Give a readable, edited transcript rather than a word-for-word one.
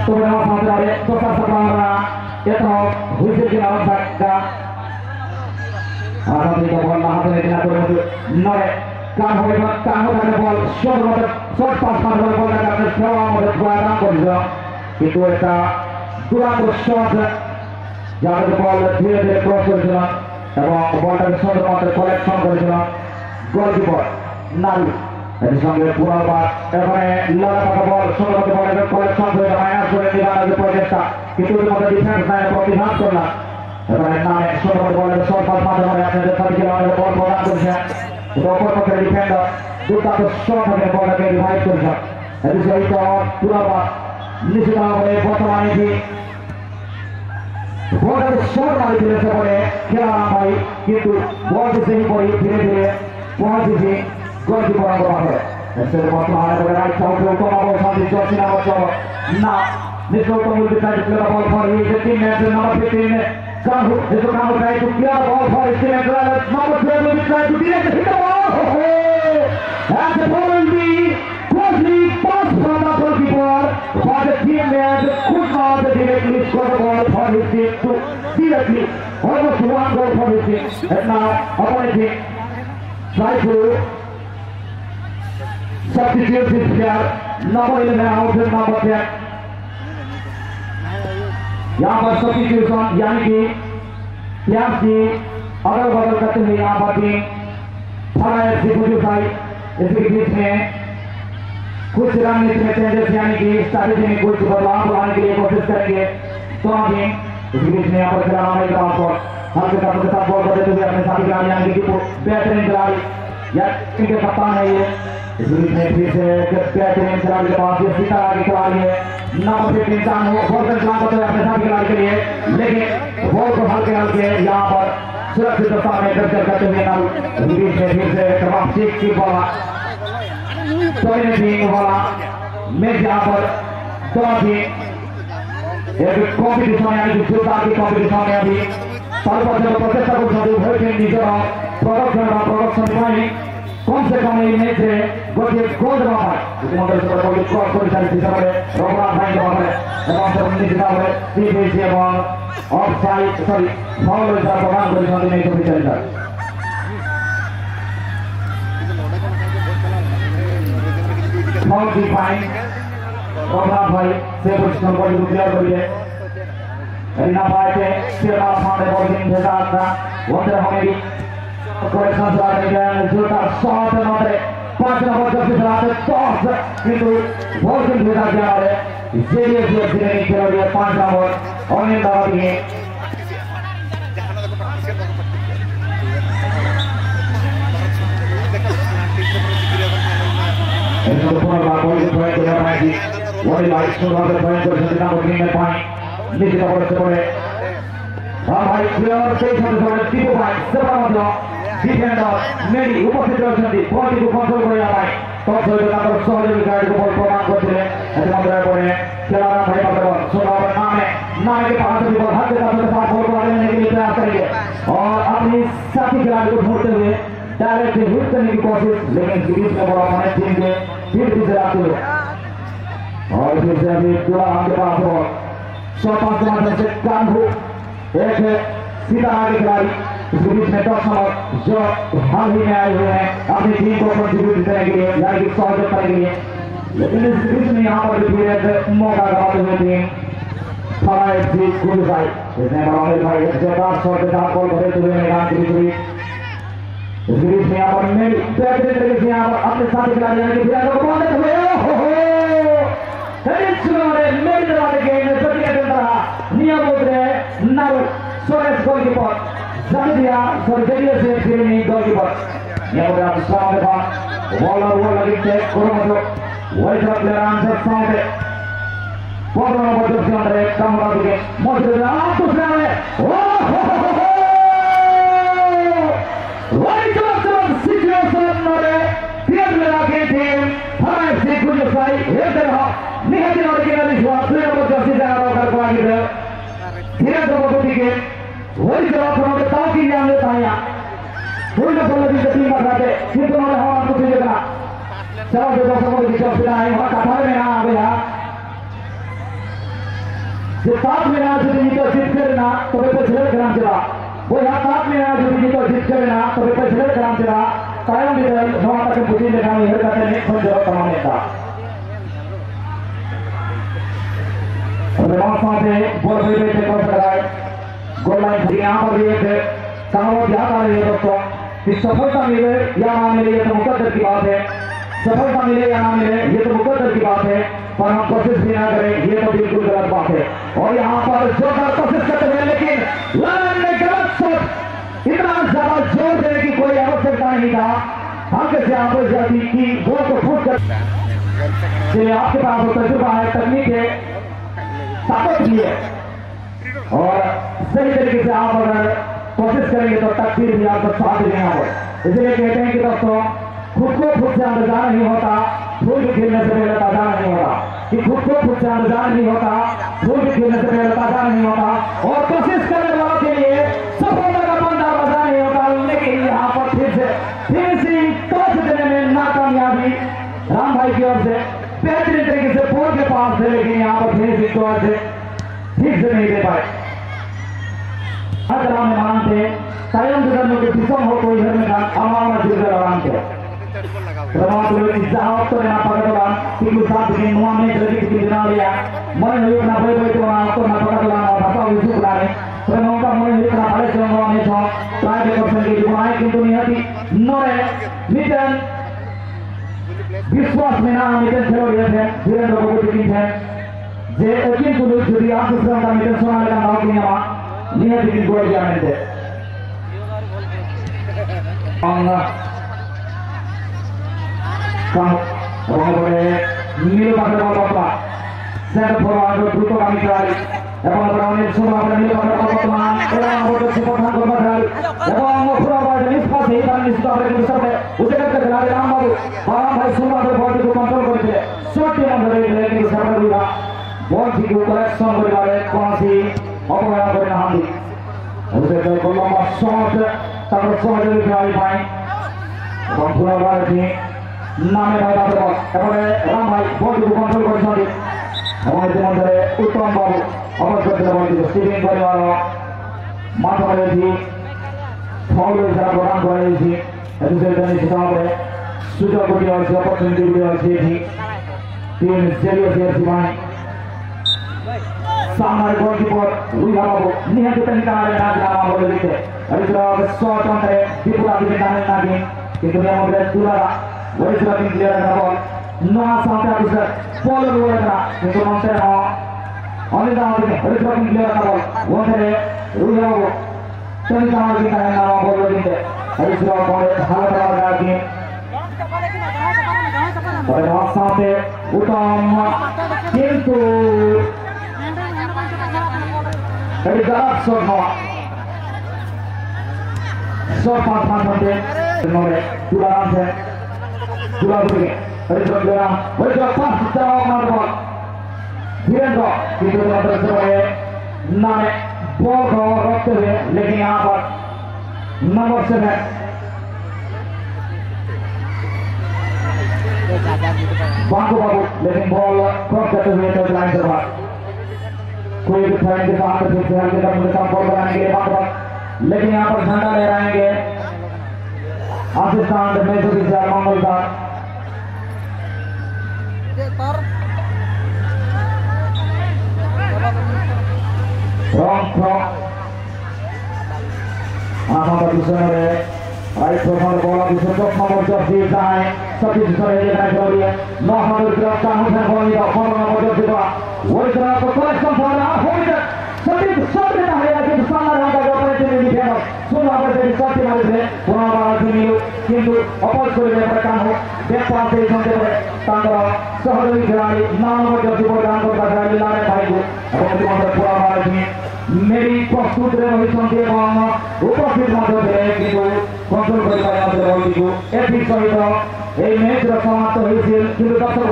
Sobre nama saudara Dokter Sabara itu hujan di alam baca. Ada tiga bola hasil di atas itu nore. Kamu ada bola short pass pada bola dari seorang muda Guarana Borja. Itu eta dua shot. Jangan bola dia cross berjalan. এবং বলটাকে সুন্দর মতো collection করেছিল goalkeeper নারু এর সঙ্গে পুনর্বার এখানে লড়াপাকা বল সুন্দর মতো বলের কালেকশন করে মাইনাস করে নিবানোর প্রচেষ্টা কিন্তু এর মধ্যে ডিফেন্স লাইনে প্রতিঘাত করলাম এখানে নামে সুন্দর মতো বলের শর্ট পাস মাধ্যমে আপনাদের সাথে আমাদের বল প্রদান করেছেন অপরপক্ষের ডিফেন্ডার দুর্দান্ত শট থেকে বলটাকে রিভাইভ করেছেন এদিকে এই পুনর্বার নিশ্চিতভাবে বর্তমানে কি বলের শট মারি দিয়েছে বলে খেলা ভাই কিন্তু বল দিতে পরে ধীরে ধীরে পৌঁছেছে গোলকিপার হবে এর বর্তমানে বলে রাইট সাইডে উত্তম অবস্থান দিচ্ছে না নিশ্চয় উত্তম উল্টে সাইড প্লেয়ার বল ফর এই যে টিম ম্যাচ নাম্বার 15 কাহু যেটা came try to clear ball for team match number 12 with try to direct hit the ball and the ball will be quickly passed from the goalkeeper but the team match could not directly score the ball for his team to directly almost one goal for his team and now opponent team try to substitute this player number 11 out and number 10 यहाँ पर substitution यानी कि players की अगल बगल करते हुए यहाँ पर टीम फरार साइड इसके बीच में कुछ रणनीति में चेंजेस यानी कि स्ट्रैटेजी में कुछ बदलाव लाने के लिए कोशिश करेंगे दोनों टीम इसके बीच में यहाँ पर खिलाड़ी के पास पर हल्के के साथ बॉल को देते हुए अपने साथी खिलाड़ी यानी कि बेहतरीन खिलाड़ी या इनके कप्तान है ये इस बीच में फिर से बेहतरीन खिलाड़ी के पास ये सितारा के खिलाड़ी है नंबर 15 इंसान हो बॉल का इंतजाम करते हुए अपने साथी खिलाड़ी के लिए लेकिन बॉल को हल्के हल्के यहाँ पर सुरक्षित अवस्था में दर्जन करते हुए नल बीच में फिर से तमाम सीख की बोला वाला मैच यहाँ पर दोनों टीम एक कॉम्पिटिशन यानी कि जोरदार की कॉम्पिटिशन में अभी सर्वप्रथम प्रचेष्टा करछन्ति उभय टीम निजर प्रदर्शन ପାଇଁ कम से कम এই ম্যাচে গোটিয়ে গোল দেওয়া হয় ইতিমধ্যে বল ক্রস করে চালিয়ে হিসাবে রঘুনাথ ভাই দেওয়া হয় এবং নিশ্চিত ভাবে সিবিএসি এবং অফসাইড সরি ফাউল হিসাবে প্রদান করেছেন এই অফিসার फाउल की फाइन रघुनाथ भाई से पोजीशन पर क्लियर करिए एरिना भाई के सेवा सामने बॉलिंग भेजा था वंदर हमेरी करेक्शन से जोटा शॉट मारे 5 नंबर जर्सी से टॉस किंतु बॉलिंग भेजा गया है जेडीएस ने खेल दिया 5 नंबर ऑनियन दावा दिए Itu pernah bagi poin ke dalam lagi. Wali lagi sudah ada poin bersama dengan poin. Ini kita boleh seboleh. Baik, player station seboleh tipu poin. Sebenarnya defender Medi उपस्थित रहते ball को control କରିବା ପାଇଁ तो ସହିତ ତାଙ୍କର ସହଯୋଗୀ ଗାଇଡକୁ ବଲ୍ ପ୍ରଦାନ କରିଥିଲେ ଏତେ ମାତ୍ରାରେ ପରେ खिलाड़ी भाई मतलब सोनार नाम के पास भी बॉल हाथ के साथ बॉल को आने के लिए प्रयास करेंगे और अपनी साथी खिलाड़ी को ढूंढते हुए डायरेक्ट हिट करने की कोशिश लेकिन बीच में बड़ा हमारे टीम के फिर से आते हुए और फिर से अभी पूरा हमके पास बॉल 105 के माध्यम से कांधू एक सीधा आगे खिलाड़ी इसके बीच में 10 नंबर जो हाल ही में आए हुए हैं अपनी टीम को कंट्रीब्यूट करने के लिए यानी कि सहयोग करने के लिए लेकिन इस बीच में यहाँ पर भी मौका गवाते हुए टीम फरार एफसी गुलसाई इसने बड़ा भाई एक जोरदार शॉट के साथ बॉल भरे हुए मैदान के बीच इसके बीच में यहाँ पर मेरी बेहतरीन तरीके से यहाँ पर अपने साथी खिलाड़ी यानी कि खिलाड़ी को बॉल देते हुए मेरी दरवाजे के प्रतिक्रिया के तरह नियम बोल रहे now Soros goalkeeper Zambia for Jedia से खेलने गोलकीपर यहाँ पर आप सामने बात बॉलर वो लगी थे कोरोना वही सब प्लेयर आंसर सामने बॉलर नंबर 2 से अंदर एक काम कर दिए मौजूद है आप तो सामने वही सब सिचुएशन नरे तीन प्लेयर के टीम हमारे से कुछ साई ये तरह निहत नरे के लिए हुआ प्लेयर नंबर 10 से ज्यादा कर पाएंगे धीरे से वो ठीक है वही जवाब हमारे ताऊ की जान लेता है यहाँ वही लोग बोले कि टीम कर रहे थे किंतु हमारे हवा कुछ नहीं करना चलो जो दोस्तों को दिक्कत फिर आए वहाँ कथार में ना आ गया যে 7 মিনিট যদি জিত করে না তবে ছেলের গ্রাম জেলা ওই 7 মিনিট যদি জিত করে না তবে ছেলের গ্রাম জেলা কারণ বিদল সমাজকে বুঝিয়ে লেখা আমি এর কাছে নেই কোন জবাব तमाम নেতা सामने बॉल बेटे से कौन सा है गोल लाइन यहाँ पर भी एक कामयाब याद आ रही है दोस्तों कि सफलता मिले या ना मिले ये तो मुकद्दर की बात है सफलता मिले या ना मिले ये तो मुकद्दर की बात है पर हम कोशिश भी ना करें ये तो बिल्कुल गलत बात है और यहाँ पर जोरदार कोशिश करते हुए लेकिन लाइन में गलत शॉट इतना ज्यादा जोर देने की कोई आवश्यकता नहीं था आगे से आप जाती की बॉल को फूट कर आपके पास तजुर्बा है तकनीक है ताकत भी है और सही तरीके से आप अगर कोशिश करेंगे तो तकदीर भी आपको साथ देना हो इसलिए कहते हैं कि दोस्तों खुद को खुद से अंदाजा नहीं होता फूल भी खेलने से पहले ताजा नहीं होता कि खुद को खुद से अंदाजा नहीं होता फूल भी खेलने से पहले ताजा नहीं होता और कोशिश करने वालों के लिए सफलता का बंदा मजा नहीं होता लेकिन यहाँ पर फिनिशिंग टॉस देने में नाकामयाबी राम भाई की ओर से बेहतरीन तरीके से बॉल के पास थे लेकिन यहाँ पर फिनिशिंग टॉस ठीक से नहीं दे पाए हर में मानते कायम गुजरने के किस्म हो कोई घर में हमारा जुड़कर आराम के प्रभाव लोग इजाहत तो यहाँ पकड़लाम तीन सात दिन नुआ में जल्दी की दिन लिया मन हुई ना भाई भाई तो आपको ना पकड़लाम और भाषा विषय बुलाने प्रभाव का मन हुई ना बड़े जो नुआ में जो प्राइड पर्सन की बुनाई किंतु नियति नोरे मिशन विश्वास में ना मिशन खेलो ये थे वीरेंद्र बाबू टीम थे जे एकिन कुलु जुड़ी आप दूसरा का मिशन सोना लगा नाव की नियमा नियति की गोल दिया मैंने काम वहाँ पर नीले पात्र बॉल पकड़ा सेंटर फॉरवर्ड द्रुत गामी खिलाड़ी এবং ব্রাউনের শুরু আমরা নীল পাতা বর্তমান এবং আমাদের সুপথান করবার খেলাড়ি এবং ফরওয়ার্ড নিষ্পাস এই তার নিশ্চিত আমরা কিন্তু সামনে উঠে গেছে খেলাড়ি রামবাবু বারাম ভাই সুন্দর বলটিকে কন্ট্রোল করেছে শটটি বন্ধ হয়ে গেলে কিন্তু সামনে দুইটা বলটিকে কালেকশন করিবারে কোনসি অবহেলা করে না হান্দি ওদের গোলম্বা শট তারপর সহজে খেলাড়ি পায় এবং ফরওয়ার্ড নামে ভাই বাদে বল এবারে রাম ভাই বলটিকে কন্ট্রোল করেছেন এবং ইতিমধ্যে উত্তম বাবু অবশ্যই বলটিকে স্টিভিং পরিবার মাথা করেছি ফাউল হিসাবে প্রদান করেছি হিসাবে সুযোগ গুটি হয়েছে অপরচুনিটি গুটি হয়েছে এটি টিম জেলিও সিএফসি বাই সামনের গোলকিপার রুইহা বাবু নিহত নিকালে না জানা বলে দিতে এরপর শট অন্তরে বিপুলা দিকে টানেন নাকি কিন্তু এর মধ্যে দুলারা ওইসব ক্লিয়ার করা বল নয়া সাথে আসছে বল রোয়া করা কিন্তু মন্তে অনেক আমাদের ওইসব ক্লিয়ার করা বল ওখানে রুইহা বাবু তুমি আমার কি কারণে নাম বলবো দিতে এরপর পরে ভালো করা রাখি পরে সাথে উত্তম কিন্তু Dari galak shot hawa shot pass होते नोरे पूरा आराम से पूरा बुके dari जोराम वही जो पास जाओ मार बॉल वीरेंद्र किंतु नोरे से नामे बॉल को रखते हुए लेकिन यहाँ पर नंबर 7 बांको बाबू लेकिन बॉल क्रॉस करते हुए तो लाइन से बाहर कोई भी फैन के साथ फिर के मुझे बॉल बनाने के लिए बात लेकिन यहाँ पर झंडा लहराएंगे असिस्टेंट मैच ऑफिसर मंगलदार right profile ball officer top number 10 दाएं सभी दूसरे देखना जरूरी है 900 ग्राम का हुसैन बॉल का फोन नंबर 10 का वही तरह को कलेक्शन फॉर आ होल्ड सभी सब देता है कि सामने रहा का ऑपरेशन में दिखे ना सुन आप से सब के मारे से पुनः बार से मिलो किंतु अपोज को ले प्रकार हो बैक पास से संते पर तांडव सहयोगी खिलाड़ी नंबर 10 को डाउन कर खिलाड़ी लाने भाई को और तुम्हारे पूरा बार में मेरी प्रस्तुत रही संते एवं उपस्थित माध्यम से किंतु कंट्रोल कर पाया बॉल को एपिक सहित এই ম্যাচ समाप्त হয়েছে কিন্তু দর্শক